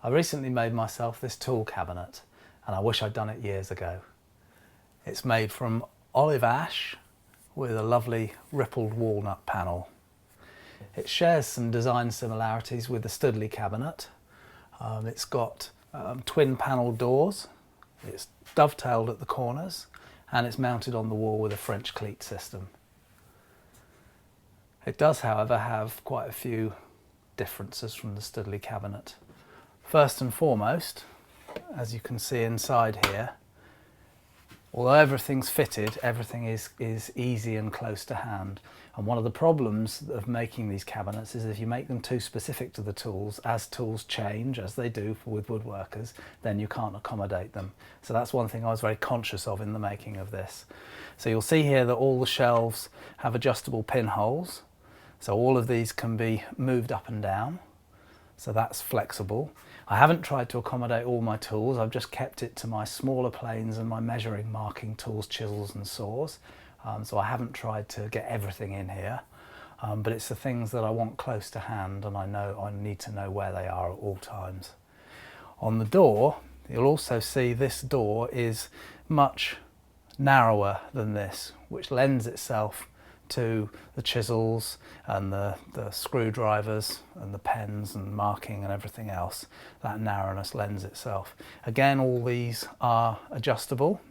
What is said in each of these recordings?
I recently made myself this tool cabinet and I wish I'd done it years ago. It's made from olive ash with a lovely rippled walnut panel. It shares some design similarities with the Studley cabinet. It's got twin panel doors, it's dovetailed at the corners and it's mounted on the wall with a French cleat system. It does, however, have quite a few differences from the Studley cabinet. First and foremost, as you can see inside here, although everything's fitted, everything is easy and close to hand. And one of the problems of making these cabinets is if you make them too specific to the tools, as tools change, as they do with woodworkers, then you can't accommodate them. So that's one thing I was very conscious of in the making of this. So you'll see here that all the shelves have adjustable pinholes. So all of these can be moved up and down. So that's flexible. I haven't tried to accommodate all my tools, I've just kept it to my smaller planes and my measuring marking tools, chisels and saws. So I haven't tried to get everything in here, but it's the things that I want close to hand and I know I need to know where they are at all times. On the door, you'll also see this door is much narrower than this, which lends itself to the chisels and the screwdrivers and the pens and marking and everything else. That narrowness lends itself. Again, all these are adjustable,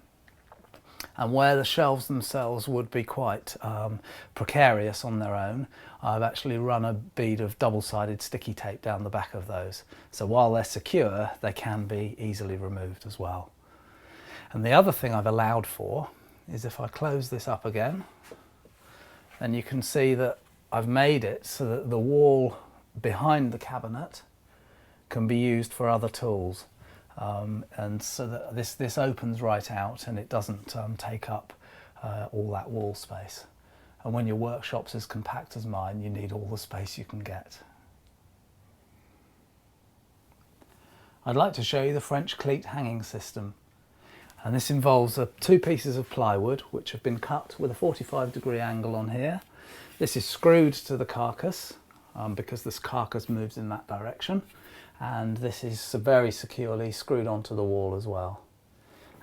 and where the shelves themselves would be quite precarious on their own, I've actually run a bead of double-sided sticky tape down the back of those. So while they're secure, they can be easily removed as well. And the other thing I've allowed for is if I close this up again, and you can see that I've made it so that the wall behind the cabinet can be used for other tools. And so that this opens right out and it doesn't take up all that wall space. And when your workshop's as compact as mine, you need all the space you can get. I'd like to show you the French cleat hanging system. And this involves two pieces of plywood which have been cut with a 45-degree angle on here. This is screwed to the carcass because this carcass moves in that direction, and this is very securely screwed onto the wall as well.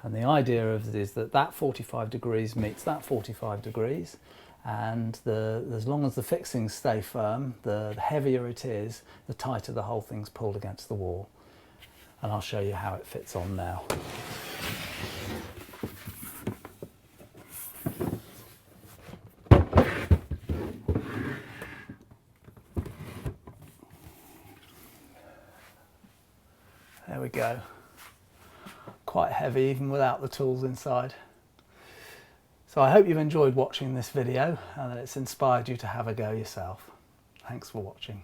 And the idea of it is that that 45 degrees meets that 45 degrees, and as long as the fixings stay firm, the heavier it is, the tighter the whole thing's pulled against the wall. And I'll show you how it fits on now. There we go. Quite heavy even without the tools inside. So I hope you've enjoyed watching this video and that it's inspired you to have a go yourself. Thanks for watching.